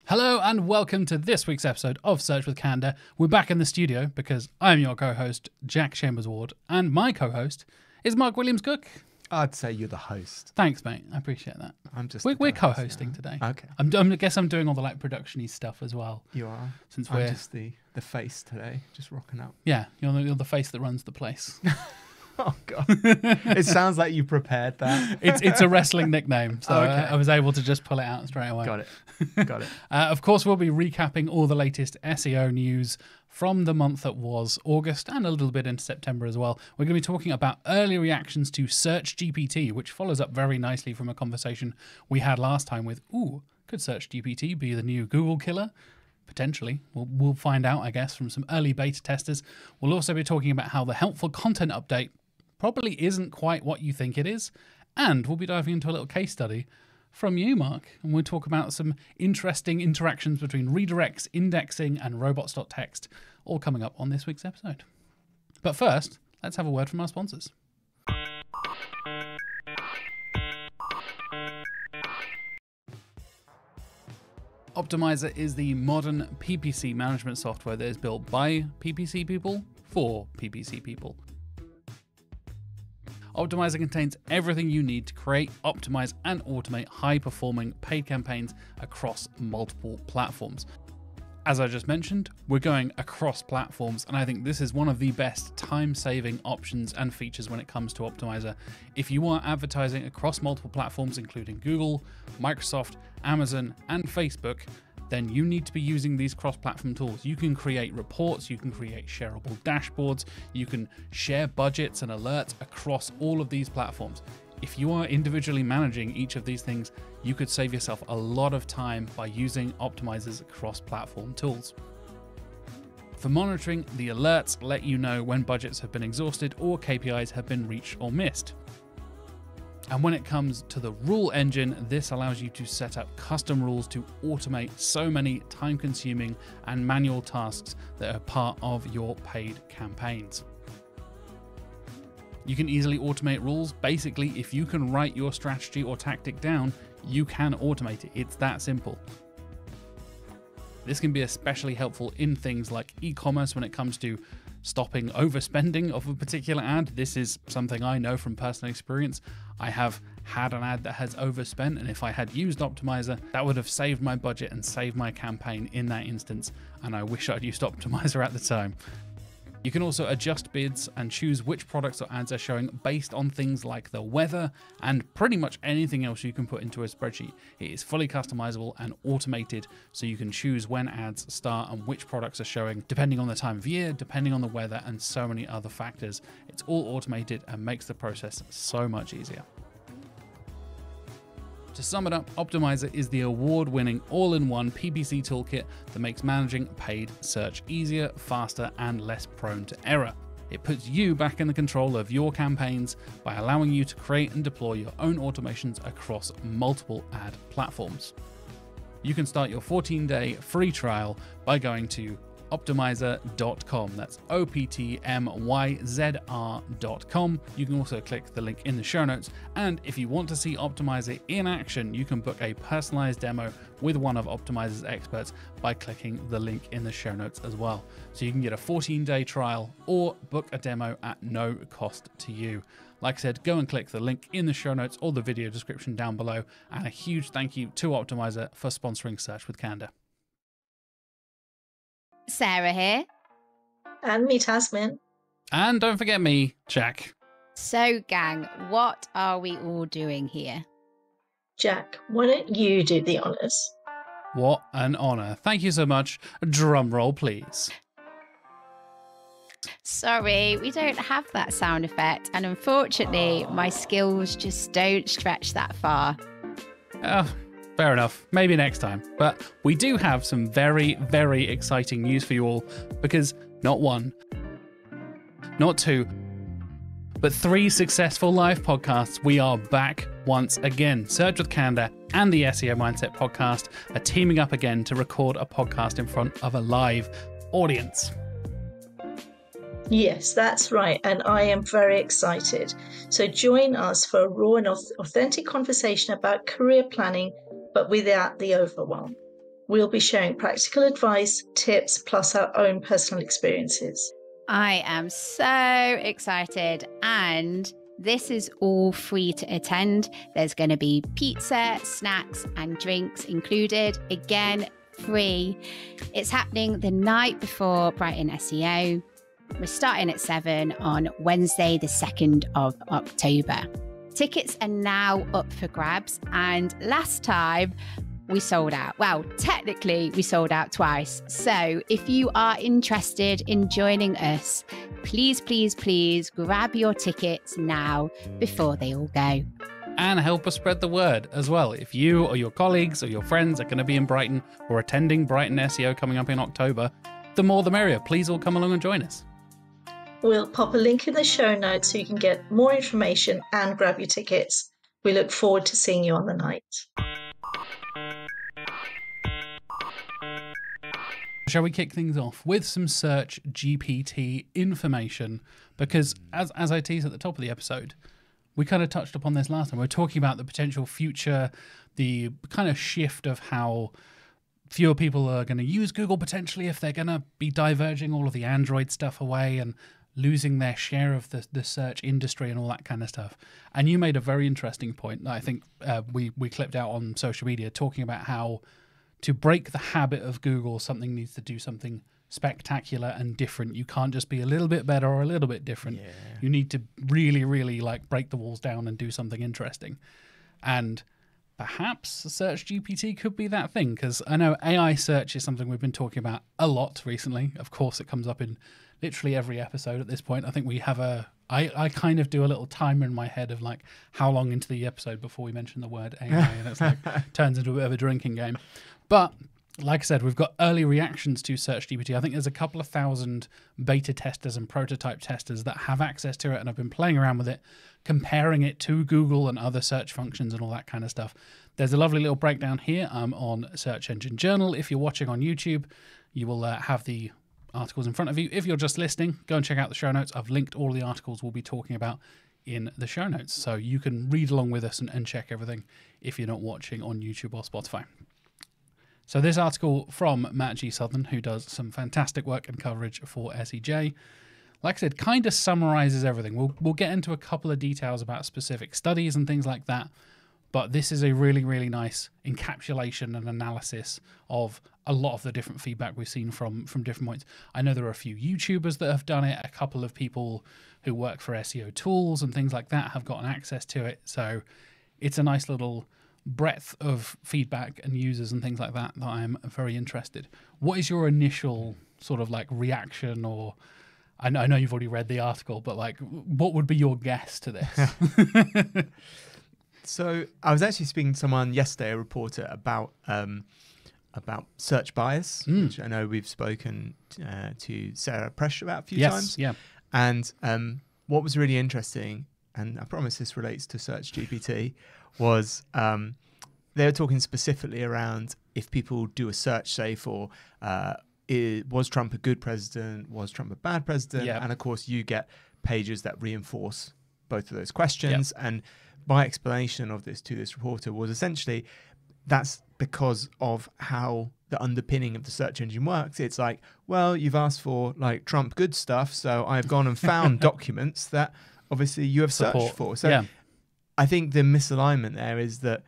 Hello and welcome to this week's episode of Search with Candour. We're back in the studio because I'm your co-host, Jack Chambers-Ward, and my co-host is Mark Williams-Cook. I'd say you're the host. Thanks, mate. I appreciate that. We're co-hosting today. Okay. I guess I'm doing all the production-y stuff as well. You are. Since I'm just the face today, just rocking up. Yeah, you're the face that runs the place. Oh God! It sounds like you prepared that. It's a wrestling nickname, so Okay. I was able to just pull it out straight away. Got it. Of course, we'll be recapping all the latest SEO news from the month that was August and a little bit into September as well. We're going to be talking about early reactions to SearchGPT, which follows up very nicely from a conversation we had last time with, could SearchGPT be the new Google killer? Potentially. We'll find out, I guess, from some early beta testers. We'll also be talking about how the helpful content update probably isn't quite what you think it is. And we'll be diving into a little case study from you, Mark. And we'll talk about some interesting interactions between redirects, indexing, and robots.txt, all coming up on this week's episode. But first, let's have a word from our sponsors. Optmyzr is the modern PPC management software that is built by PPC people for PPC people. Optmyzr contains everything you need to create, optimize, and automate high-performing paid campaigns across multiple platforms. As I just mentioned, we're going across platforms, and I think this is one of the best time-saving options and features when it comes to Optmyzr. If you are advertising across multiple platforms, including Google, Microsoft, Amazon, and Facebook, then you need to be using these cross-platform tools. You can create reports, you can create shareable dashboards, you can share budgets and alerts across all of these platforms. If you are individually managing each of these things, you could save yourself a lot of time by using Optmyzr's cross-platform tools. For monitoring, the alerts let you know when budgets have been exhausted or KPIs have been reached or missed. And when it comes to the rule engine, this allows you to set up custom rules to automate so many time-consuming and manual tasks that are part of your paid campaigns. You can easily automate rules. Basically, if you can write your strategy or tactic down, you can automate it. It's that simple. This can be especially helpful in things like e-commerce when it comes to stopping overspending of a particular ad. This is something I know from personal experience. I have had an ad that has overspent, and if I had used Optmyzr, that would have saved my budget and saved my campaign in that instance, and I wish I'd used Optmyzr at the time. You can also adjust bids and choose which products or ads are showing based on things like the weather and pretty much anything else you can put into a spreadsheet. It is fully customizable and automated, so you can choose when ads start and which products are showing depending on the time of year, depending on the weather, and so many other factors. It's all automated and makes the process so much easier. To sum it up, Optmyzr is the award-winning all-in-one PPC toolkit that makes managing paid search easier, faster, and less prone to error. It puts you back in the control of your campaigns by allowing you to create and deploy your own automations across multiple ad platforms. You can start your 14-day free trial by going to Optmyzr.com. That's Optmyzr.com. You can also click the link in the show notes. And if you want to see Optmyzr in action, you can book a personalized demo with one of Optmyzr's experts by clicking the link in the show notes as well. So you can get a 14-day trial or book a demo at no cost to you. Like I said, go and click the link in the show notes or the video description down below. And a huge thank you to Optmyzr for sponsoring Search with Candour. Sarah here. And me, Tasmin. And don't forget me, Jack. So, gang, what are we all doing here? Jack, why don't you do the honours? What an honour. Thank you so much. Drum roll, please. Sorry, we don't have that sound effect, and unfortunately, my skills just don't stretch that far. Oh, fair enough. Maybe next time. But we do have some very, very exciting news for you all, because not one, not two, but 3 successful live podcasts. We are back once again. Search with Candour and the SEO Mindset podcast are teaming up again to record a podcast in front of a live audience. Yes, that's right. And I am very excited. So join us for a raw and authentic conversation about career planning, but without the overwhelm. we'll be sharing practical advice, tips, plus our own personal experiences. I am so excited, and this is all free to attend. There's going to be pizza, snacks, and drinks included. Again, free. It's happening the night before Brighton SEO. We're starting at 7 on Wednesday, the 2nd of October. Tickets are now up for grabs, and last time we sold out. Well, technically we sold out twice. So if you are interested in joining us, please, please, please grab your tickets now before they all go. And help us spread the word as well. If you or your colleagues or your friends are going to be in Brighton or attending Brighton SEO coming up in October, the more the merrier. Please all come along and join us. We'll pop a link in the show notes so you can get more information and grab your tickets. We look forward to seeing you on the night. Shall we kick things off with some SearchGPT information? Because as I teased at the top of the episode, we kind of touched upon this last time. We were talking about the potential future, the kind of shift of how fewer people are going to use Google potentially if they're going to be diverging all of the Android stuff away and losing their share of the search industry and all that kind of stuff. And you made a very interesting point that I think we clipped out on social media, talking about how to break the habit of Google, something needs to do something spectacular and different. You can't just be a little bit better or a little bit different. Yeah. You need to really, really like break the walls down and do something interesting. And perhaps SearchGPT could be that thing, because I know AI search is something we've been talking about a lot recently. Of course, it comes up in literally every episode at this point. I think we have I kind of do a little timer in my head of like how long into the episode before we mention the word AI, and it's like turns into a bit of a drinking game. But like I said, we've got early reactions to SearchGPT. I think there's a couple of thousand beta testers and prototype testers that have access to it and have been playing around with it, comparing it to Google and other search functions and all that kind of stuff. There's a lovely little breakdown here on Search Engine Journal. If you're watching on YouTube, you will have the articles in front of you. If you're just listening, go and check out the show notes. I've linked all the articles we'll be talking about in the show notes, so you can read along with us and check everything if you're not watching on YouTube or Spotify. So this article from Matt G. Southern, who does some fantastic work and coverage for SEJ, like I said, kind of summarizes everything. We'll get into a couple of details about specific studies and things like that, but this is a really, really nice encapsulation and analysis of a lot of the different feedback we've seen from different points. I know there are a few YouTubers that have done it. A couple of people who work for SEO tools and things like that have gotten access to it. So it's a nice little breadth of feedback and users and things like that I'm very interested. What is your initial sort of like reaction, or I know you've already read the article, but like what would be your guess to this? So I was actually speaking to someone yesterday, a reporter, about search bias, which I know we've spoken to Sarah Presh about a few times. Yeah. And what was really interesting, and I promise this relates to SearchGPT, was they were talking specifically around if people do a search, say, for was Trump a good president, was Trump a bad president? Yeah. And of course, you get pages that reinforce both of those questions. Yeah. And my explanation of this to this reporter was essentially that's because of how the underpinning of the search engine works. It's like, well, you've asked for like Trump good stuff, so I've gone and found documents that obviously you have searched for. So yeah. I think the misalignment there is that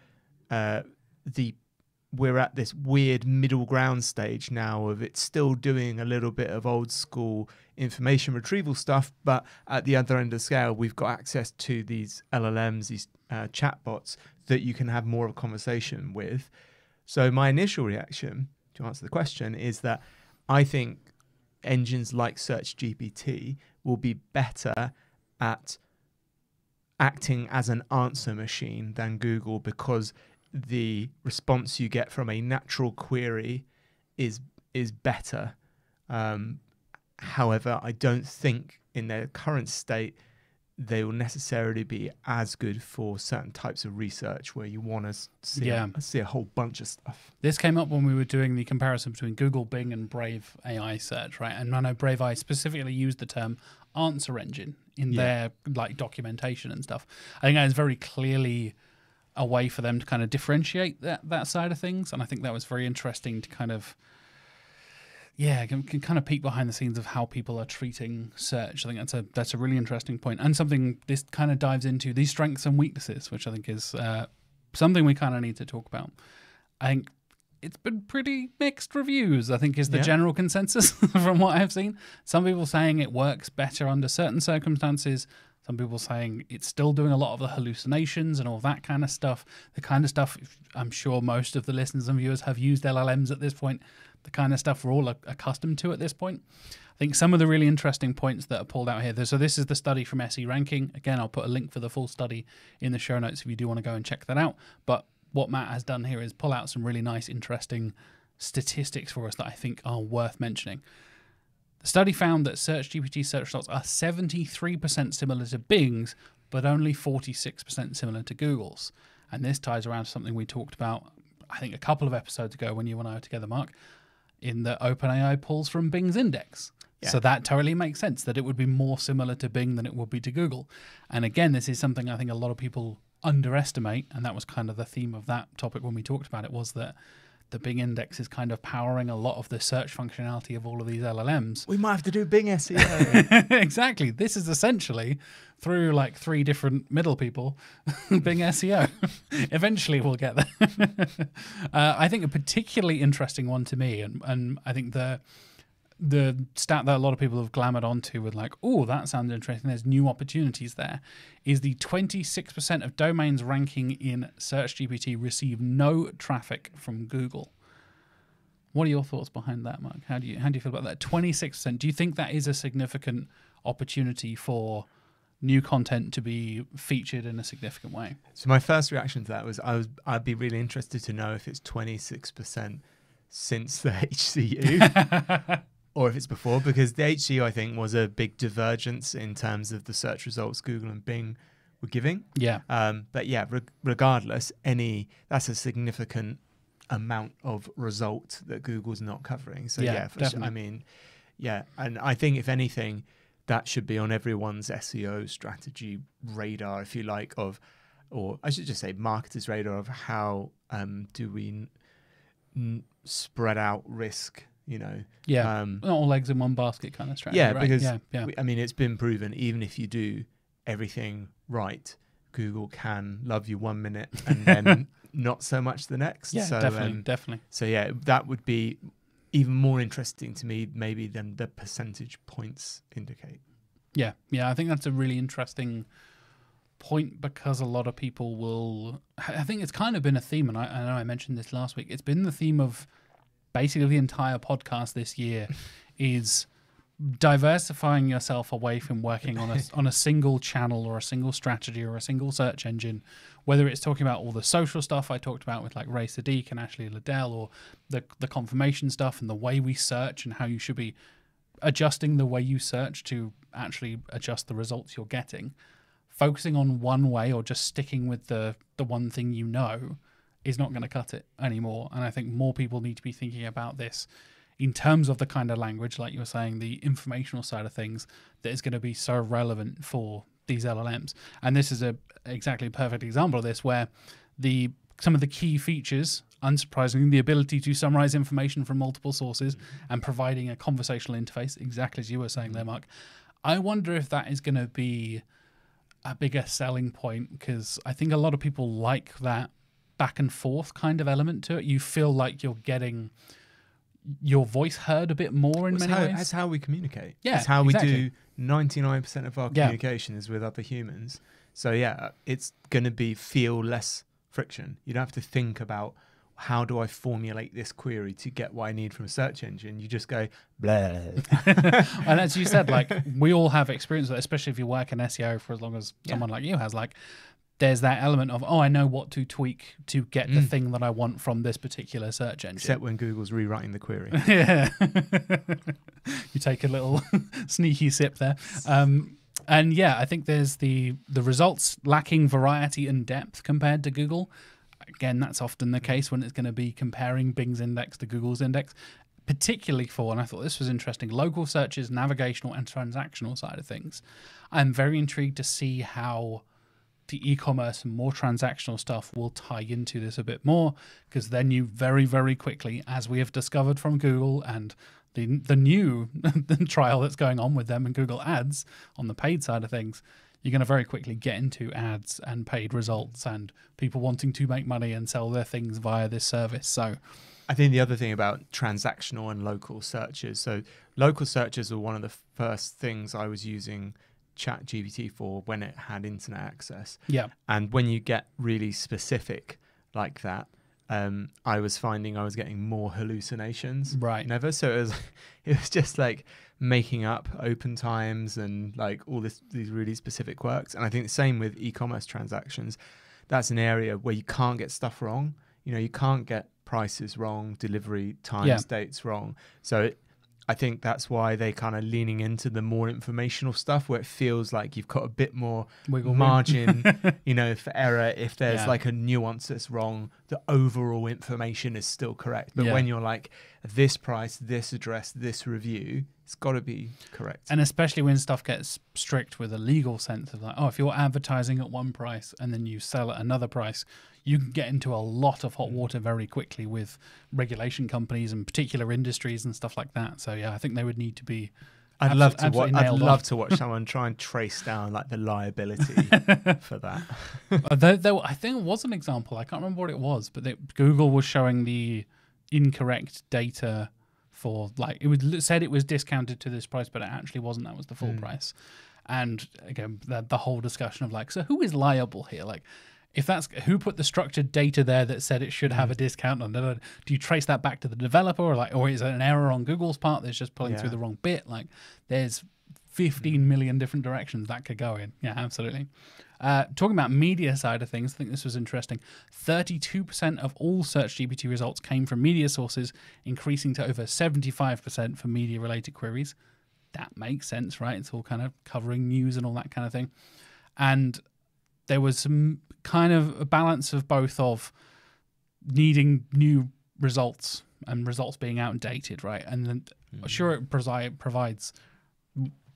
we're at this weird middle ground stage now of it's still doing a little bit of old school information retrieval stuff, but at the other end of the scale, we've got access to these LLMs, these chatbots that you can have more of a conversation with. So my initial reaction to answer the question is that I think engines like SearchGPT will be better at acting as an answer machine than Google, because the response you get from a natural query is better. However, I don't think in their current state they will necessarily be as good for certain types of research where you want to see a whole bunch of stuff. This came up when we were doing the comparison between Google, Bing, and Brave AI search, right? And I know Brave AI specifically used the term answer engine in their like documentation and stuff. I think that is very clearly a way for them to kind of differentiate that side of things. And I think that was very interesting to kind of, can kind of peek behind the scenes of how people are treating search. I think that's a really interesting point, and something this kind of dives into these strengths and weaknesses, which I think is something we kind of need to talk about. I think it's been pretty mixed reviews, I think is the general consensus from what I've seen. Some people saying it works better under certain circumstances. Some people saying it's still doing a lot of the hallucinations and all that kind of stuff. The kind of stuff I'm sure most of the listeners and viewers have used LLMs at this point. The kind of stuff we're all accustomed to at this point. I think some of the really interesting points that are pulled out here. So this is the study from SE Ranking. Again, I'll put a link for the full study in the show notes if you do want to go and check that out. But what Matt has done here is pull out some really nice, interesting statistics for us that I think are worth mentioning. The study found that SearchGPT search results are 73% similar to Bing's, but only 46% similar to Google's. And this ties around to something we talked about, I think, a couple of episodes ago when you and I were together, Mark, in the OpenAI pulls from Bing's index. Yeah. So that totally makes sense that it would be more similar to Bing than it would be to Google. And again, this is something I think a lot of people underestimate, and that was kind of the theme of that topic when we talked about it, was that the Bing index is kind of powering a lot of the search functionality of all of these LLMs. We might have to do Bing SEO. Exactly. This is essentially through like 3 different middle people, Bing SEO. Eventually we'll get there. I think a particularly interesting one to me, and I think the stat that a lot of people have glamoured onto with like, oh, that sounds interesting, there's new opportunities there, is the 26% of domains ranking in SearchGPT receive no traffic from Google. What are your thoughts behind that, Mark? How do you feel about that? 26%. Do you think that is a significant opportunity for new content to be featured in a significant way? So my first reaction to that was I'd be really interested to know if it's 26% since the HCU. Or if it's before, because the HCU, I think, was a big divergence in terms of the search results Google and Bing were giving. Yeah. But yeah, regardless, that's a significant amount of result that Google's not covering. So yeah, definitely. I mean, yeah. And I think if anything, that should be on everyone's SEO strategy radar, if you like, or I should just say marketers' radar of how do we spread out risk. Not all eggs in one basket kind of strategy. Yeah, right? because I mean, it's been proven even if you do everything right, Google can love you 1 minute and then not so much the next. Yeah, so, definitely. So yeah, that would be even more interesting to me maybe than the percentage points indicate. Yeah, I think that's a really interesting point, because a lot of people will. I think it's kind of been a theme, and I know I mentioned this last week. It's been the theme of basically the entire podcast this year is diversifying yourself away from working on a single channel or a single strategy or a single search engine, whether it's talking about all the social stuff I talked about with like Ray Sadiq and Ashley Liddell, or the confirmation stuff and the way we search and how you should be adjusting the way you search to actually adjust the results you're getting. Focusing on one way or just sticking with the one thing is not going to cut it anymore. And I think more people need to be thinking about this in terms of the kind of language, like you were saying, the informational side of things that is going to be so relevant for these LLMs. And this is exactly a perfect example of this, where some of the key features, unsurprisingly, the ability to summarize information from multiple sources and providing a conversational interface, exactly as you were saying there, Mark. I wonder if that is going to be a bigger selling point, because I think a lot of people like that back and forth kind of element to it. You feel like you're getting your voice heard a bit more in many ways. That's how we communicate. Yeah, it's how exactly. We do 99% of our communication is with other humans. So yeah, it's going to feel less friction. You don't have to think about how do I formulate this query to get what I need from a search engine. You just go blah. And as you said, like, we all have experience with it, especially if you work in SEO for as long as someone like you has. Like, there's that element of, I know what to tweak to get the thing that I want from this particular search engine. Except when Google's rewriting the query. Yeah. You take a little sneaky sip there. And yeah, I think there's the results lacking variety and depth compared to Google. Again, that's often the case when it's going to be comparing Bing's index to Google's index, particularly for, and I thought this was interesting, local searches, navigational and transactional side of things. I'm very intrigued to see how the e-commerce and more transactional stuff will tie into this a bit more, because then you very, very quickly, as we have discovered from Google and the new trial that's going on with them and Google Ads on the paid side of things, you're going to very quickly get into ads and paid results and people wanting to make money and sell their things via this service. So I think the other thing about transactional and local searches, so local searches were one of the first things I was using ChatGPT for when it had internet access. yeah, And when you get really specific like that, I was finding I was getting more hallucinations. Right. Never. So it was just like making up open times and like all these really specific quirks. And I think the same with e-commerce transactions. That's an area where you can't get stuff wrong. You know, you can't get prices wrong, delivery times, dates wrong. So I think that's why they kind of leaning into the more informational stuff where it feels like you've got a bit more wiggle margin, you know, for error. If there's like a nuance that's wrong, the overall information is still correct. But when you're like this price, this address, this review, it's got to be correct. And especially when stuff gets strict with a legal sense of like, oh, if you're advertising at one price and then you sell at another price, you can get into a lot of hot water very quickly with regulation companies and particular industries and stuff like that. So yeah, I think they would need to be. I'd love to watch someone try and trace down like the liability for that. I think it was an example. I can't remember what it was, but Google was showing the incorrect data for like said it was discounted to this price, but it actually wasn't. That was the full price. And again, the whole discussion of like, so who is liable here? Like, if that's who put the structured data there that said it should have a discount on it, do you trace that back to the developer, or is it an error on Google's part that's just pulling through the wrong bit? Like, there's 15 million different directions that could go in. Yeah, absolutely. Talking about media side of things, I think this was interesting. 32% of all SearchGPT results came from media sources, increasing to over 75% for media-related queries. That makes sense, right? It's all kind of covering news and all that kind of thing. And there was some kind of a balance of both of needing new results and results being outdated, right? And then sure, it provides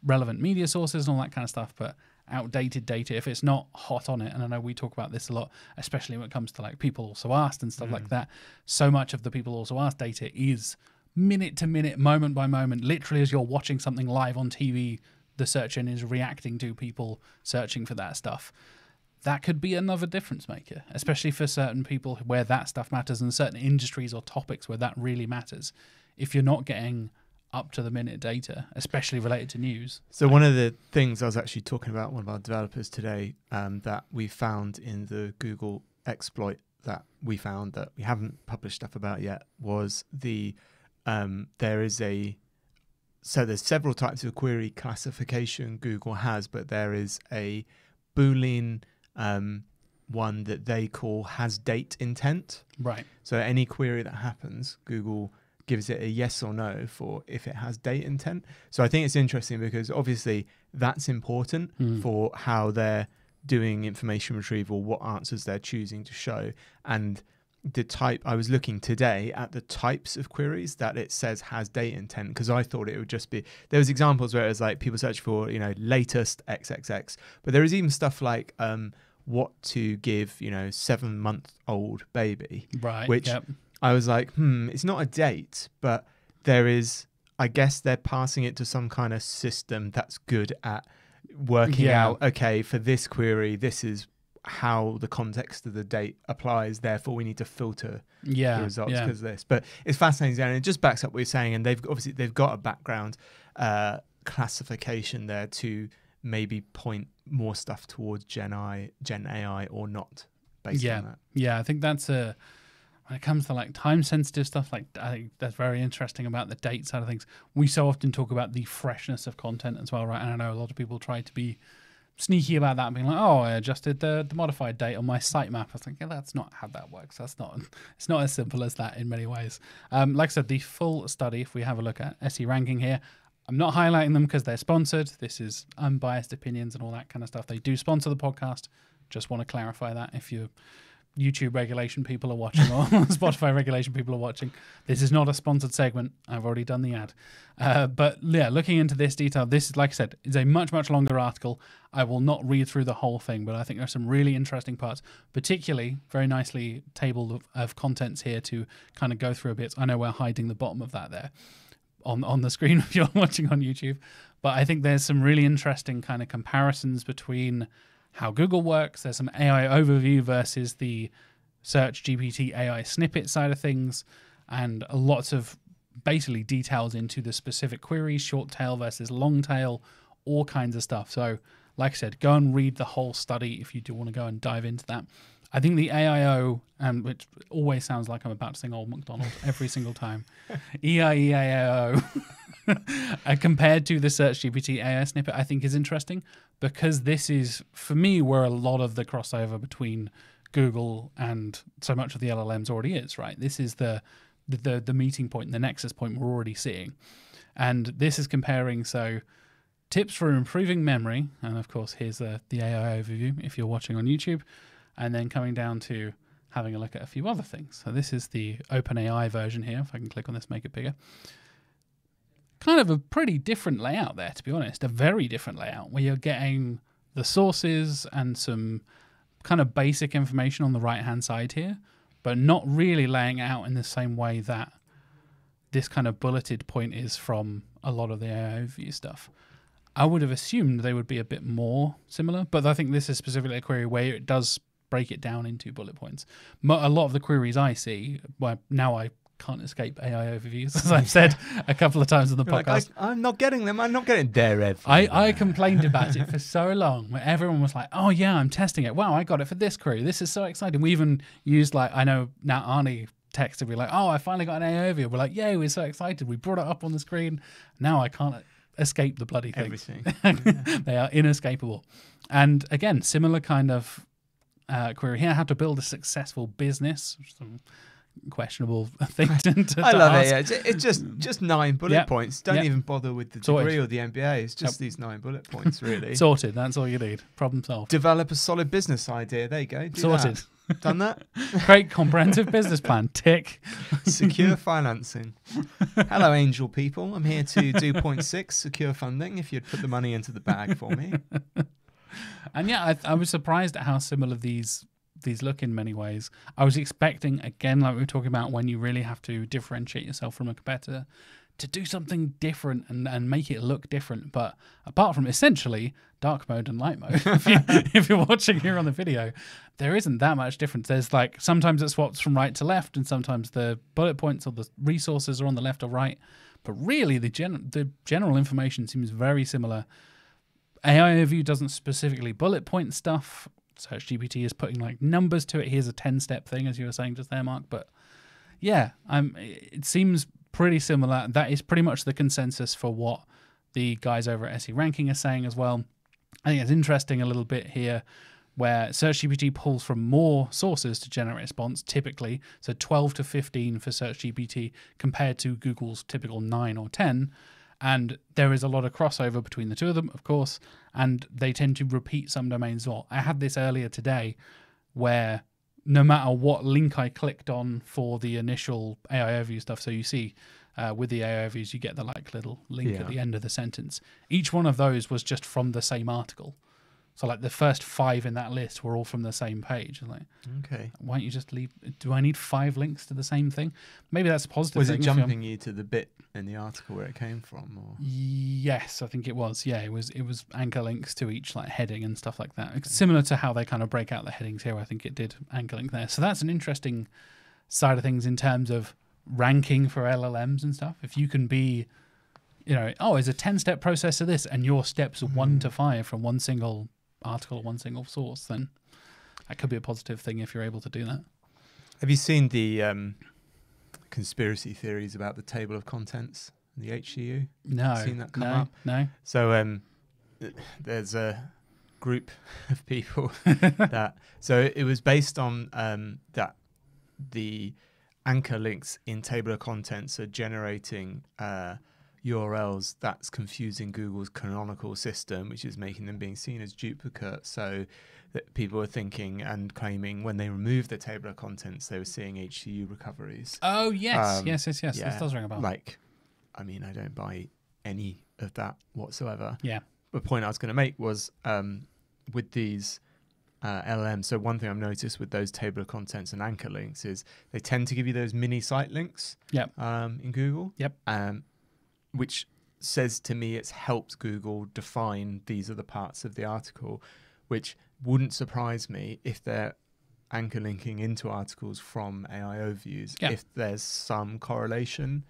relevant media sources and all that kind of stuff, but outdated data, if it's not hot on it, and I know we talk about this a lot, especially when it comes to like people also asked and stuff like that, so much of the people also asked data is minute to minute, moment by moment, literally as you're watching something live on TV, the search engine is reacting to people searching for that stuff. That could be another difference maker, especially for certain people where that stuff matters and certain industries or topics where that really matters. If you're not getting up to the minute data, especially related to news. So one of the things I was actually talking about one of our developers today that we found in the Google exploit that we found that we haven't published stuff about yet was there's several types of query classification Google has, but there is a Boolean one that they call has date intent. Right. So any query that happens, Google gives it a yes or no for if it has date intent. So I think it's interesting because obviously that's important for how they're doing information retrieval, what answers they're choosing to show. And the type, I was looking today at the types of queries that it says has date intent, because I thought it would just be, there was examples where it was like people search for, latest XXX, but there is even stuff like what to give, 7-month-old baby, right? Which I was like, it's not a date, but there is, I guess they're passing it to some kind of system that's good at working out, okay, for this query, this is how the context of the date applies, therefore we need to filter the results because of this. But it's fascinating, and it just backs up what you're saying, and they've got a background classification there to maybe point more stuff towards Gen AI or not based on that. Yeah, I think that's when it comes to like time sensitive stuff, like I think that's very interesting about the date side of things. We so often talk about the freshness of content as well, right? And I know a lot of people try to be sneaky about that and being like, oh, I adjusted the modified date on my sitemap. I was like, that's not how that works. It's not as simple as that in many ways. Like I said, the full study, if we have a look at SE ranking here, I'm not highlighting them because they're sponsored. This is unbiased opinions and all that kind of stuff. They do sponsor the podcast. Just want to clarify that if you're YouTube regulation people are watching or Spotify regulation people are watching, this is not a sponsored segment. I've already done the ad. But yeah, looking into this detail, this, like I said, is a much, much longer article. I will not read through the whole thing, but I think there's some really interesting parts, particularly very nicely table of contents here to kind of go through a bit. I know we're hiding the bottom of that there on the screen if you're watching on YouTube, but I think there's some really interesting kind of comparisons between how Google works. There's some AI overview versus the SearchGPT AI snippet side of things, and lots of basically details into the specific queries, short tail versus long tail, all kinds of stuff. So like I said, go and read the whole study if you do want to go and dive into that. I think the AIO, which always sounds like I'm about to sing Old MacDonald every single time, EIEAO, compared to the SearchGPT AI snippet, I think is interesting, because this is, for me, where a lot of the crossover between Google and so much of the LLMs already is, right? This is the meeting point, the nexus point we're already seeing. And this is comparing, so tips for improving memory, and of course, here's the AI overview if you're watching on YouTube, and then coming down to having a look at a few other things. So this is the OpenAI version here. If I can click on this, make it bigger. Kind of a pretty different layout there, to be honest. A very different layout where you're getting the sources and some kind of basic information on the right-hand side here, but not really laying out in the same way that this kind of bulleted point is from a lot of the AI overview stuff. I would have assumed they would be a bit more similar, but I think this is specifically a query where it does break it down into bullet points. A lot of the queries I see, well, now I can't escape AI overviews, as I've said a couple of times on the podcast. I'm not getting them. I'm not getting there, Ev. I complained about it for so long, where everyone was like, oh yeah, I'm testing it. Wow, I got it for this query. This is so exciting. We even used, like, I know now Arnie texted me like, oh, I finally got an AI overview. We're like, yay, we're so excited. We brought it up on the screen. Now I can't escape the bloody thing. Everything. They are inescapable. And again, similar kind of query here, how to build a successful business. Some questionable thing to I love ask. it. Yeah. It's just 9 bullet points. Don't even bother with the degree or the MBA. It's just these 9 bullet points, really. Sorted. That's all you need. Problem solved. Develop a solid business idea. There you go. Sorted. That. Done that? Great comprehensive business plan. Tick. Secure financing. Hello, angel people. I'm here to do 0.6 secure funding if you'd put the money into the bag for me. And yeah, I was surprised at how similar these look in many ways. I was expecting, again, like we were talking about, when you really have to differentiate yourself from a competitor, to do something different and make it look different. But apart from essentially dark mode and light mode, if you're watching here on the video, there isn't that much difference. There's like, sometimes it swaps from right to left, and sometimes the bullet points or the resources are on the left or right. But really, the general information seems very similar. AI overview doesn't specifically bullet point stuff. SearchGPT is putting like numbers to it. Here's a 10-step thing, as you were saying just there, Mark. But yeah, it seems pretty similar. That is pretty much the consensus for what the guys over at SE Ranking are saying as well. I think it's interesting a little bit here where SearchGPT pulls from more sources to generate response, typically. So 12 to 15 for SearchGPT compared to Google's typical 9 or 10. And there is a lot of crossover between the two of them, of course, and they tend to repeat some domains as well. I had this earlier today where no matter what link I clicked on for the initial AI overview stuff, so you see with the AI overviews, you get the like little link at the end of the sentence. Each one of those was just from the same article. So like the first 5 in that list were all from the same page. Like, okay, why don't you just leave? Do I need 5 links to the same thing? Maybe that's a positive. Was it jumping you to the bit in the article where it came from? Or? Yes, I think it was. Yeah, it was anchor links to each like heading and stuff like that. Okay. Similar to how they kind of break out the headings here. I think it did anchor link there. So that's an interesting side of things in terms of ranking for LLMs and stuff. If you can be, it's a 10-step process of this, and your steps are 1 to 5 from one single article or one single source, then that could be a positive thing if you're able to do that. Have you seen the conspiracy theories about the table of contents in the HCU? No. Seen that come up? No. So there's a group of people that, so it was based on that the anchor links in table of contents are generating URLs, that's confusing Google's canonical system, which is making them being seen as duplicate. So that people are thinking and claiming when they removed the table of contents, they were seeing HCU recoveries. Oh, yes. Yes. Yeah, This does ring a bell. Like, I mean, I don't buy any of that whatsoever. Yeah. The point I was going to make was with these LLMs, so one thing I've noticed with those table of contents and anchor links is they tend to give you those mini site links in Google. Yep. Which says to me it's helped Google define these are the parts of the article, which wouldn't surprise me if they're anchor linking into articles from AI overviews, if there's some correlation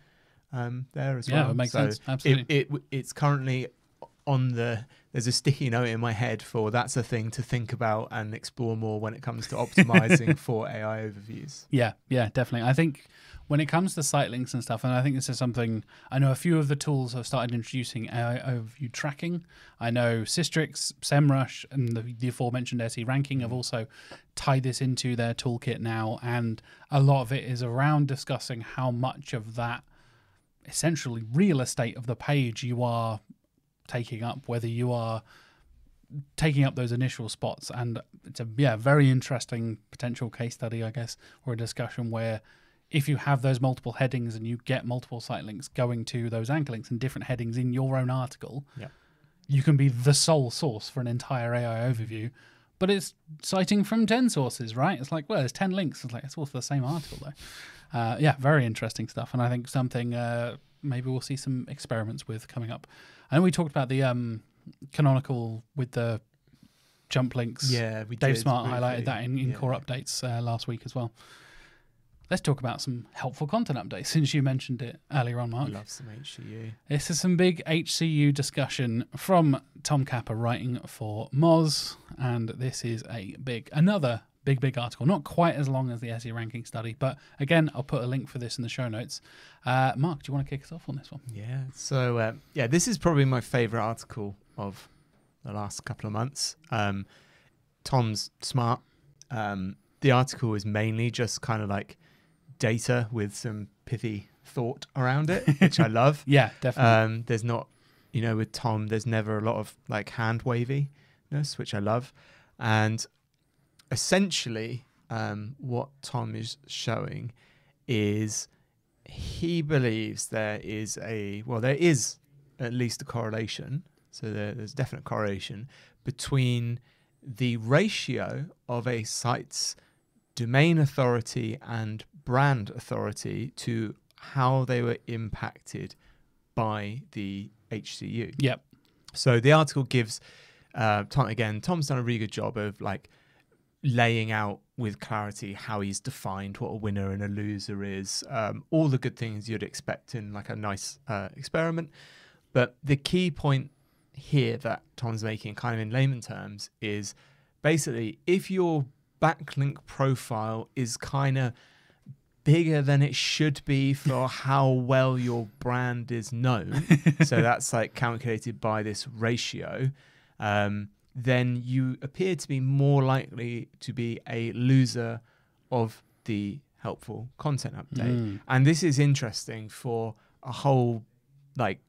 there as well. Yeah, it makes sense. Absolutely. It's currently on there's a sticky note in my head for that's a thing to think about and explore more when it comes to optimizing for AI overviews. Yeah, definitely. I think when it comes to site links and stuff, and I think this is something, I know a few of the tools have started introducing AI overview tracking. I know Systrix, SEMrush, and the aforementioned SE ranking have also tied this into their toolkit now, and a lot of it is around discussing how much of that essentially real estate of the page you are taking up, whether you are taking up those initial spots. And it's a very interesting potential case study, I guess, or a discussion where if you have those multiple headings and you get multiple site links going to those anchor links and different headings in your own article, you can be the sole source for an entire AI overview, but it's citing from 10 sources, right? It's like, well, there's 10 links. It's like, it's all for the same article though. Very interesting stuff. And I think something maybe we'll see some experiments with coming up. I know we talked about the canonical with the jump links. Yeah, we Dave did Smart briefly. highlighted that in core updates last week as well. Let's talk about some helpful content updates, since you mentioned it earlier on, Mark. Love some HCU. This is some big HCU discussion from Tom Capper writing for Moz, and this is another big article. Not quite as long as the SE ranking study, but again, I'll put a link for this in the show notes. Mark, do you want to kick us off on this one? Yeah. So, this is probably my favorite article of the last couple of months. Tom's smart. The article is mainly just kind of like data with some pithy thought around it, which I love. Yeah, definitely. There's not, with Tom, there's never a lot of like hand waviness, which I love. And essentially, what Tom is showing is he believes there is at least a correlation. So there's definite correlation between the ratio of a site's domain authority and brand authority to how they were impacted by the HCU. Yep. So the article gives Tom's done a really good job of like laying out with clarity how he's defined what a winner and a loser is, all the good things you'd expect in like a nice experiment. But the key point here that Tom's making kind of in layman terms is basically if your backlink profile is kind of bigger than it should be for how well your brand is known, so that's like calculated by this ratio, then you appear to be more likely to be a loser of the helpful content update. And this is interesting for a whole like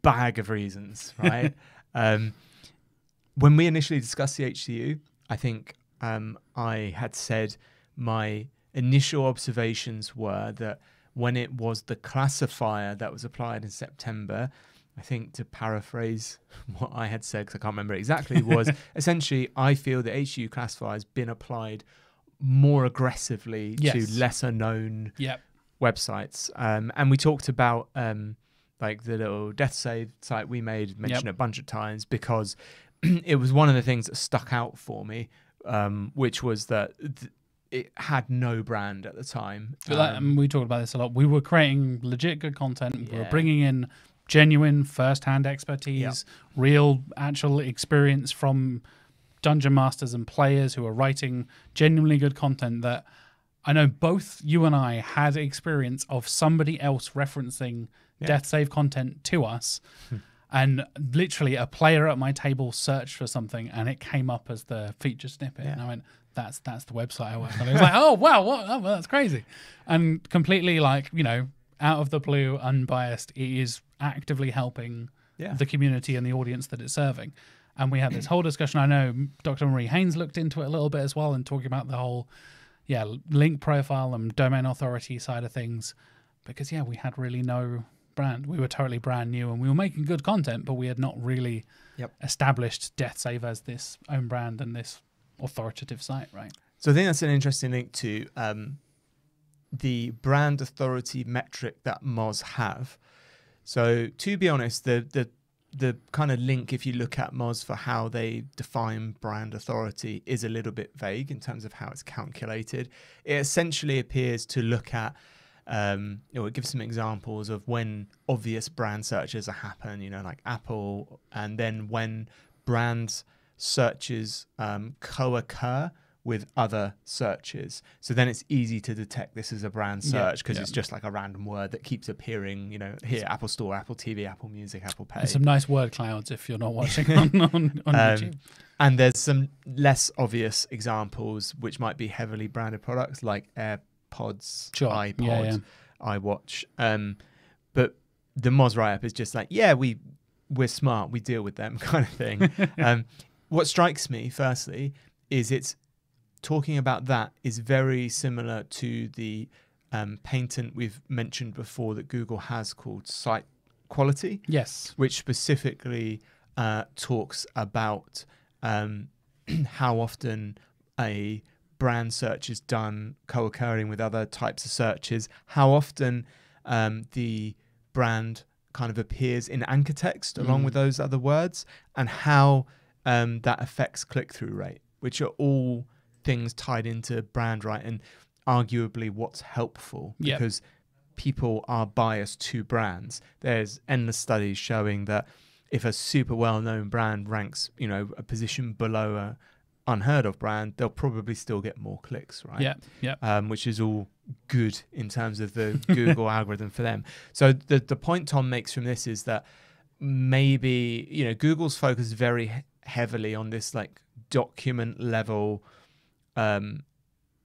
bag of reasons, right? When we initially discussed the HCU, I think I had said my initial observations were that when it was the classifier that was applied in September, I think to paraphrase what I had said, because I can't remember exactly, was essentially I feel the HCU classifier has been applied more aggressively to lesser known websites. And we talked about like the little death save site we mentioned a bunch of times because it was one of the things that stuck out for me, which was that it had no brand at the time. We talked about this a lot. We were creating legit good content. We were bringing in genuine first-hand expertise, real actual experience from dungeon masters and players who are writing genuinely good content that I know both you and I had experience of somebody else referencing death save content to us. And literally a player at my table searched for something and it came up as the feature snippet. And I went, that's the website I work on. It was like, oh, wow, what? Oh, well, that's crazy. And completely like, out of the blue, unbiased, it is actively helping the community and the audience that it's serving. And we had this whole discussion. I know Dr. Marie Haynes looked into it a little bit as well and talking about the whole link profile and domain authority side of things. Because, we had really no brand. We were totally brand new and we were making good content, but we had not really established DeathSave as this own brand and this authoritative site, right? So I think that's an interesting link to the brand authority metric that Moz have. So to be honest, the kind of link, if you look at Moz for how they define brand authority, is a little bit vague in terms of how it's calculated. It essentially appears to look at, it gives some examples of when obvious brand searches happen, like Apple, and then when brand searches co-occur with other searches. So then it's easy to detect this as a brand search because it's just like a random word that keeps appearing, here, Apple Store, Apple TV, Apple Music, Apple Pay. There's some nice word clouds if you're not watching on YouTube. And there's some less obvious examples, which might be heavily branded products like AirPods, iPod, iWatch. But the Moz write-up is just like, we're smart, we deal with them kind of thing. What strikes me, firstly, is it's talking about that is very similar to the patent we've mentioned before that Google has called site quality. Yes. Which specifically talks about how often a brand search is done co-occurring with other types of searches, how often the brand kind of appears in anchor text along with those other words, and how that affects click-through rate, which are all things tied into brand, right? And arguably what's helpful because people are biased to brands. There's endless studies showing that if a super well-known brand ranks, a position below a unheard of brand, they'll probably still get more clicks, right? Which is all good in terms of the Google algorithm for them. So the point Tom makes from this is that maybe, Google's focused very heavily on this like document level,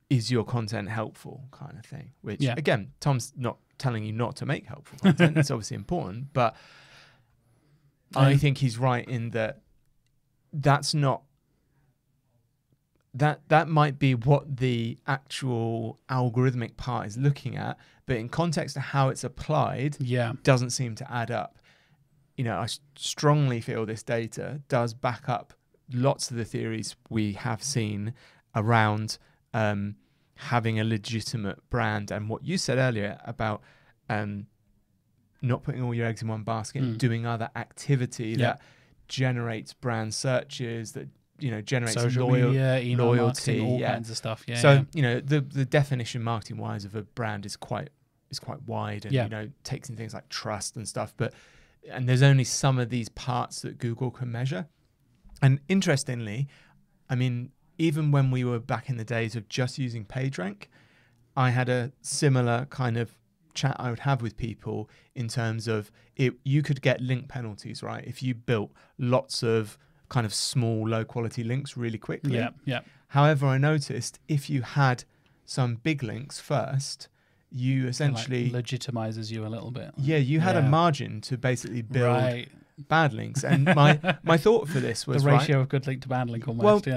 is your content helpful kind of thing, which again, Tom's not telling you not to make helpful content. It's obviously important, but I think he's right in that's not, that might be what the actual algorithmic part is looking at, but in context of how it's applied, doesn't seem to add up. I strongly feel this data does back up lots of the theories we have seen around having a legitimate brand, and what you said earlier about not putting all your eggs in one basket, doing other activity that generates brand searches, that generates social media, email loyalty, marketing, all kinds of stuff. The definition marketing wise of a brand is quite wide, and takes in things like trust and stuff, and there's only some of these parts that Google can measure. And interestingly, I mean, even when we were back in the days of just using PageRank, I had a similar kind of chat I would have with people in terms of you could get link penalties, right? If you built lots of kind of small, low quality links really quickly. However, I noticed if you had some big links first, you essentially legitimizes you a little bit. You had a margin to basically build bad links. And my thought for this was the ratio of good link to bad link almost.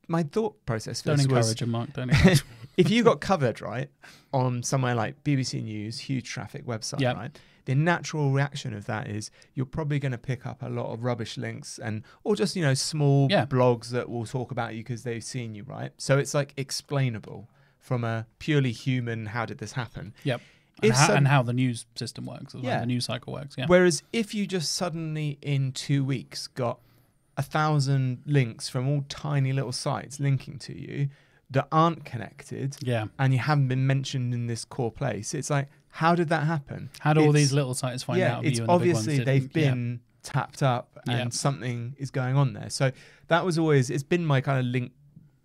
My thought process for don't this encourage was, them, Mark. Don't encourage. If you got covered right on somewhere like BBC News, huge traffic website, right? The natural reaction of that is you're probably going to pick up a lot of rubbish links or just small blogs that will talk about you because they've seen you, right? So it's like explainable from a purely human, how did this happen? And how the news system works, as well, the news cycle works. Whereas if you just suddenly in 2 weeks got 1,000 links from all tiny little sites linking to you that aren't connected, and you haven't been mentioned in this core place, it's like, how did that happen? How do all these little sites find out? It's obviously they've been tapped up and something is going on there. So that was always, it's been my kind of link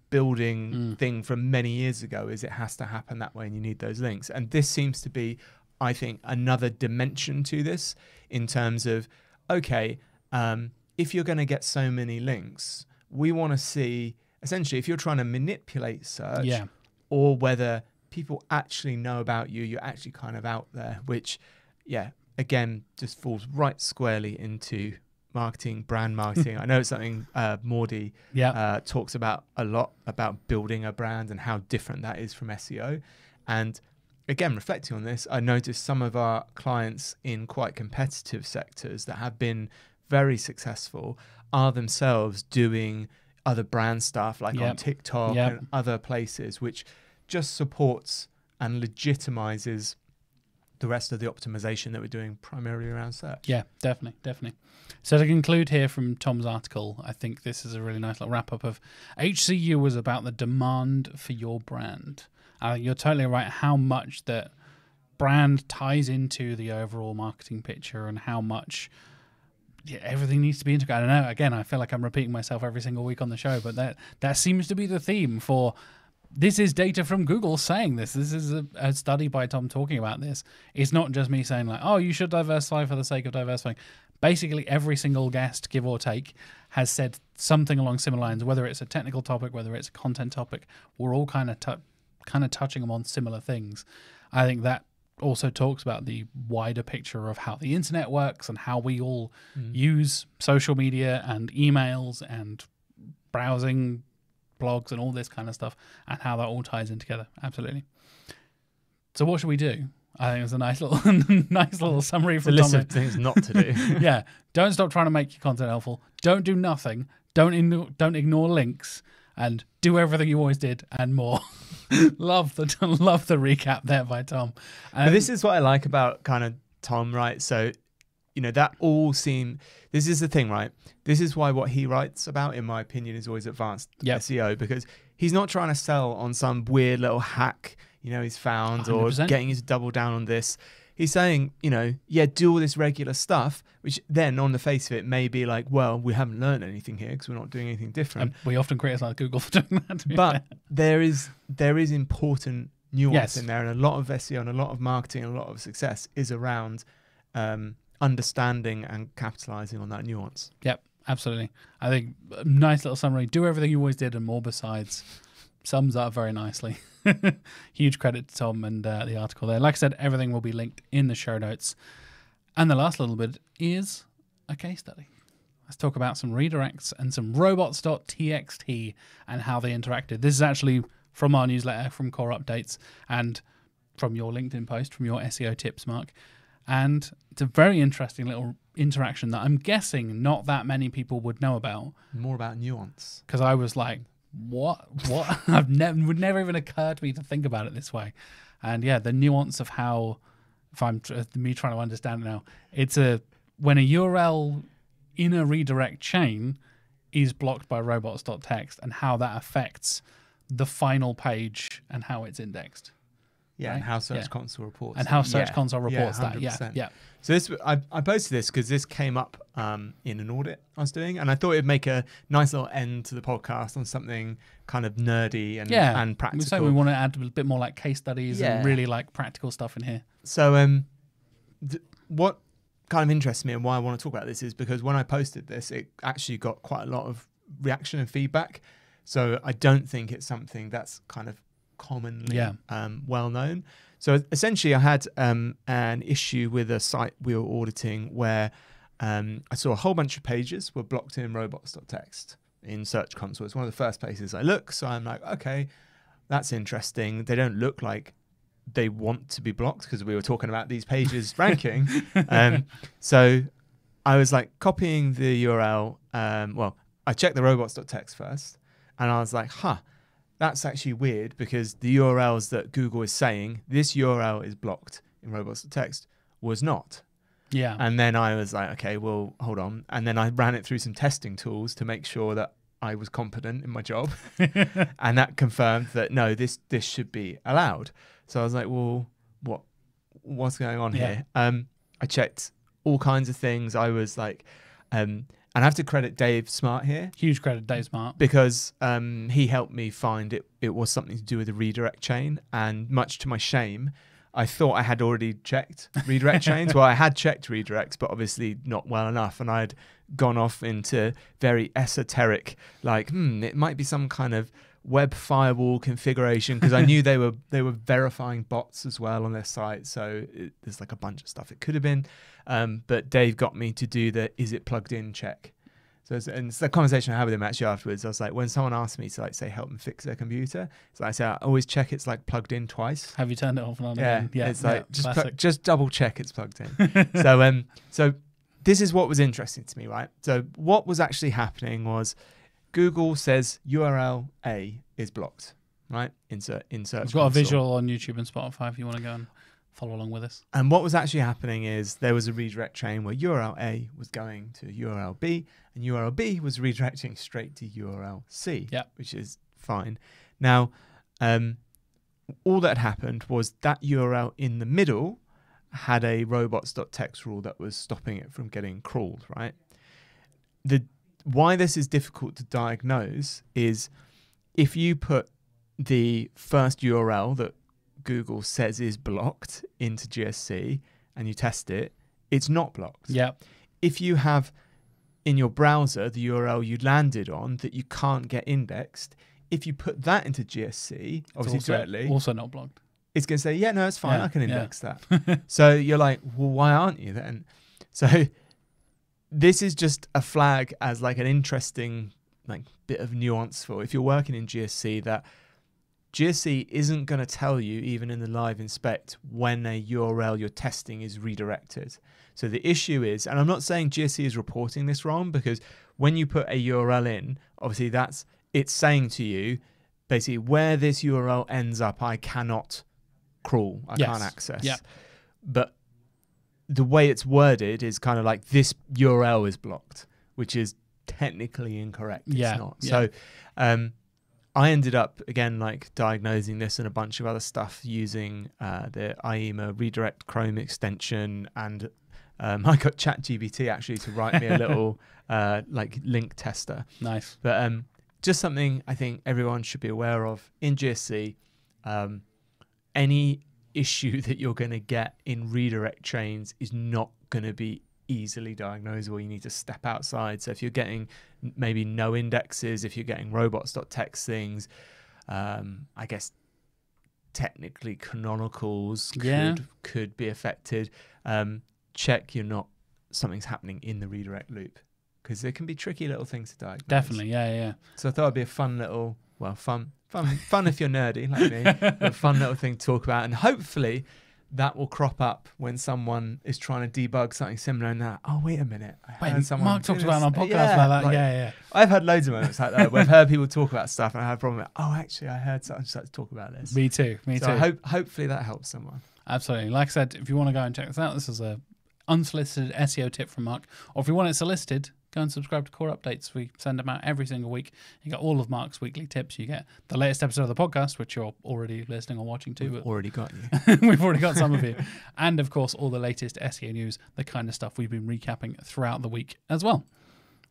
building thing from many years ago, is it has to happen that way and you need those links. And this seems to be, I think, another dimension to this in terms of, okay, if you're going to get so many links, we want to see, essentially, if you're trying to manipulate search or whether people actually know about you. You're actually kind of out there, which, yeah, again, just falls right squarely into marketing, brand marketing. I know it's something Mordy talks about a lot, about building a brand and how different that is from SEO. And again, reflecting on this, I noticed some of our clients in quite competitive sectors that have been very successful are themselves doing other brand stuff like on TikTok and other places, which just supports and legitimizes the rest of the optimization that we're doing primarily around search. Yeah, definitely. So to conclude here from Tom's article, I think this is a really nice little wrap up of HCU was about the demand for your brand. You're totally right how much that brand ties into the overall marketing picture and how much everything needs to be integrated. I know, again, I feel like I'm repeating myself every single week on the show, but that seems to be the theme for this is data from Google saying this. This is a study by Tom talking about this. It's not just me saying like, oh, you should diversify for the sake of diversifying. Basically, every single guest, give or take, has said something along similar lines, whether it's a technical topic, whether it's a content topic. We're all kind of touching them on similar things. I think that also talks about the wider picture of how the internet works and how we all use social media and emails and browsing blogs and all this kind of stuff, and how that all ties in together. Absolutely. So what should we do? I think it's a nice little summary from Tom. It's a list Tom. of things not to do. Yeah. Don't stop trying to make your content helpful. Don't do nothing. Don't ignore links, and do everything you always did and more. love the recap there by Tom. But this is what I like about kind of Tom, right? So, that all this is the thing, right? This is why what he writes about, in my opinion, is always advanced SEO, because he's not trying to sell on some weird little hack, he's found 100%. Or getting you to double down on this. He's saying, do all this regular stuff, which then on the face of it may be like, well, we haven't learned anything here because we're not doing anything different. We often criticize Google for doing that. But there is important nuance in there, and a lot of SEO and a lot of marketing and a lot of success is around understanding and capitalizing on that nuance. Yep, absolutely. I think a nice little summary. Do everything you always did and more besides. Sums up very nicely. Huge credit to Tom and the article there. Like I said, everything will be linked in the show notes. And the last little bit is a case study. Let's talk about some redirects and some robots.txt and how they interacted. This is actually from our newsletter, from Core Updates, and from your LinkedIn post, from your SEO tips, Mark. And it's a very interesting little interaction that I'm guessing not that many people would know about. More about nuance. Because I was like, what? would never even occur to me to think about it this way. And yeah, the nuance of how, if I'm me trying to understand it now, it's when a URL in a redirect chain is blocked by robots.txt and how that affects the final page and how it's indexed. Yeah, right? And how Search Console reports. And how Search Console reports that. Yeah. So I posted this because this came up in an audit I was doing, and I thought it'd make a nice little end to the podcast on something kind of nerdy and practical. So we want to add a bit more like case studies and really like practical stuff in here. So what kind of interests me and why I want to talk about this is because when I posted this, it actually got quite a lot of reaction and feedback. So I don't think it's something that's kind of commonly well known. So essentially I had an issue with a site we were auditing where I saw a whole bunch of pages were blocked in robots.txt in Search Console. It's one of the first places I look. So I'm like, okay, that's interesting. They don't look like they want to be blocked because we were talking about these pages ranking. So I was like copying the URL. I checked the robots.txt first and I was like, that's actually weird because the URLs that Google is saying, this URL is blocked in robots.txt, was not. Yeah. And then I was like, okay, well, hold on. And then I ran it through some testing tools to make sure that I was competent in my job. And that confirmed that, no, this should be allowed. So I was like, well, what's going on here? I checked all kinds of things. I was like... and I have to credit Dave Smart here. Huge credit, Dave Smart. Because he helped me find it was something to do with the redirect chain. And much to my shame, I thought I had already checked redirect chains. Well, I had checked redirects, but obviously not well enough. And I'd gone off into very esoteric, like, it might be some kind of web firewall configuration, because I knew they were verifying bots as well on their site. So there's like a bunch of stuff it could have been. But Dave got me to do the is it plugged in check. So it's the conversation I had with him actually afterwards. I was like, when someone asks me to like say help them fix their computer, so I say I always check it's like plugged in twice. Have you turned it off and on Yeah, again? Yeah, it's like yeah, just double check it's plugged in. So this is what was interesting to me, right? So what was actually happening was Google says URL A is blocked, right? Insert. We've got a console. visual on YouTube and Spotify if you want to go and follow along with us. And what was actually happening is there was a redirect chain where URL A was going to URL B, and URL B was redirecting straight to URL C, which is fine. Now, all that happened was that URL in the middle had a robots.txt rule that was stopping it from getting crawled, right? Why this is difficult to diagnose is if you put the first URL that Google says is blocked into GSC and you test it, it's not blocked. Yeah. If you have in your browser the URL you landed on that you can't get indexed, if you put that into GSC, obviously directly, also not blocked. It's going to say, yeah, no, it's fine. Yeah, I can index that. So you're like, well, why aren't you then? So this is just a flag as like an interesting like bit of nuance for if you're working in GSC, that GSC isn't going to tell you, even in the live inspect, when a URL you're testing is redirected. So the issue is, and I'm not saying GSC is reporting this wrong, because when you put a URL in, obviously it's saying to you, basically, where this URL ends up, I cannot crawl, I can't access. Yeah. But the way it's worded is kind of like this URL is blocked, which is technically incorrect. Yeah. It's not. Yeah. So I ended up, again, like diagnosing this and a bunch of other stuff using the IEMA redirect Chrome extension. And I got ChatGPT actually to write me a little like link tester. Nice. But just something I think everyone should be aware of in GSC. Any issue that you're going to get in redirect chains is not going to be easily diagnosable. You need to step outside. So if you're getting maybe no indexes, if you're getting robots.txt things, I guess technically canonicals could be affected. Check something's happening in the redirect loop, because there can be tricky little things to diagnose. Definitely, yeah. So I thought it'd be a fun little, fun if you're nerdy like me, but a fun little thing to talk about. And hopefully that will crop up when someone is trying to debug something similar and that, oh, wait a minute. Mark talked about it on our podcast about that. Yeah. I've had loads of moments like that where I've heard people talk about stuff and I have a problem with, oh, actually, I heard such and such talk about this. Me too. So hopefully that helps someone. Absolutely. Like I said, if you want to go and check this out, this is a unsolicited SEO tip from Mark. Or if you want it solicited, go and subscribe to Core Updates. We send them out every single week. You get all of Mark's weekly tips. You get the latest episode of the podcast, which you're already listening or watching too. We've already got you. We've already got some of you. And of course, all the latest SEO news, the kind of stuff we've been recapping throughout the week as well.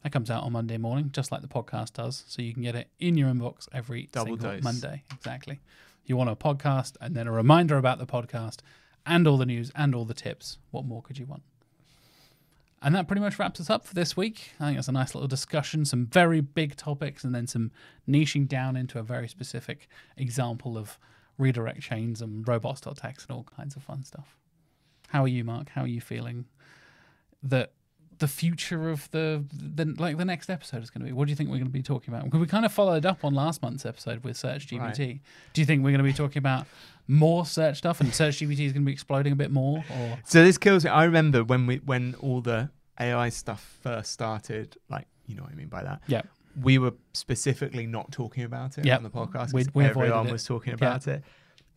That comes out on Monday morning, just like the podcast does. So you can get it in your inbox every single dose. Monday. Exactly. You want a podcast and then a reminder about the podcast and all the news and all the tips. What more could you want? And that pretty much wraps us up for this week. I think it's a nice little discussion, some very big topics, and then some niching down into a very specific example of redirect chains and robots.txt and all kinds of fun stuff. How are you, Mark? How are you feeling that the future of the next episode is going to be? What do you think we're going to be talking about? Because we kind of followed up on last month's episode with SearchGPT. Right. Do you think we're going to be talking about more search stuff and SearchGPT is going to be exploding a bit more? Or? So this kills me. I remember when all the AI stuff first started, like, you know what I mean by that. Yeah. We were specifically not talking about it on the podcast. Everyone was talking about it.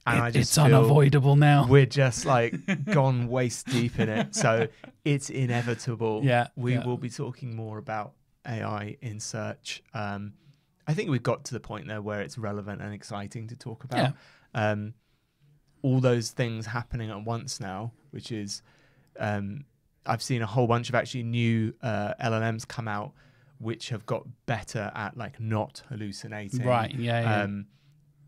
And it's unavoidable now. We're just like gone waist deep in it. So it's inevitable. We will be talking more about AI in search. I think we've got to the point there where it's relevant and exciting to talk about. All those things happening at once now, which is I've seen a whole bunch of actually new LLMs come out which have got better at like not hallucinating. Right. Yeah.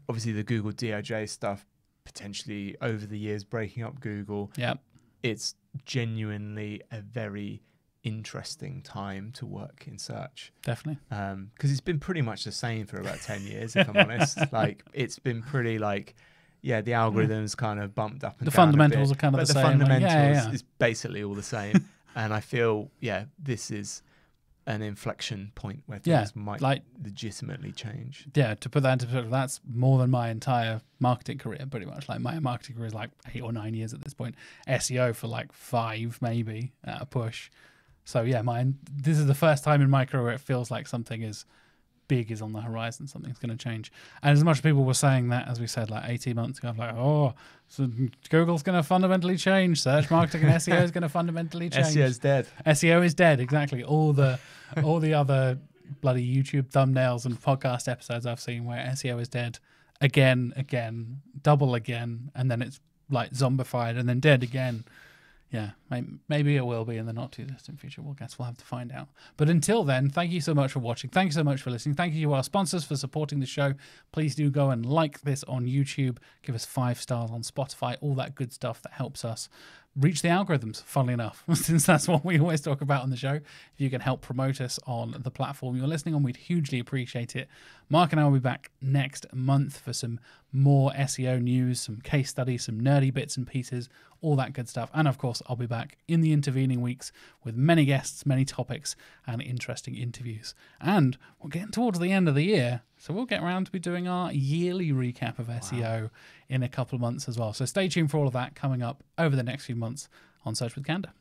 Obviously, the Google DOJ stuff potentially over the years breaking up Google. Yeah. It's genuinely a very interesting time to work in search. Definitely. Because it's been pretty much the same for about 10 years, if I'm honest. Like, it's been pretty like, yeah, the algorithms kind of bumped up and the down fundamentals a bit, are kind of but the the same. fundamentals is basically all the same. And I feel, yeah, this is an inflection point where things might legitimately change. Yeah, to put that into perspective, that's more than my entire marketing career, pretty much. Like, my marketing career is like 8 or 9 years at this point. SEO for like 5, maybe, at a push. So yeah, this is the first time in my career where it feels like something is big is on the horizon, something's going to change. And as much as people were saying that, as we said, like 18 months ago, I'm like, oh, so Google's going to fundamentally change. Search marketing and SEO is going to fundamentally change. SEO is dead. SEO is dead, exactly. All the other bloody YouTube thumbnails and podcast episodes I've seen where SEO is dead again, double again, and then it's like zombified and then dead again. Yeah, maybe it will be in the not too distant future. We'll have to find out. But until then, thank you so much for watching. Thank you so much for listening. Thank you to our sponsors for supporting the show. Please do go and like this on YouTube. Give us 5 stars on Spotify. All that good stuff that helps us reach the algorithms, funnily enough, since that's what we always talk about on the show. If you can help promote us on the platform you're listening on, we'd hugely appreciate it. Mark and I will be back next month for some more SEO news, some case studies, some nerdy bits and pieces, all that good stuff. And of course, I'll be back in the intervening weeks with many guests, many topics, and interesting interviews. And we're getting towards the end of the year, so we'll get around to be doing our yearly recap of SEO in a couple of months as well. So stay tuned for all of that coming up over the next few months on Search with Candour.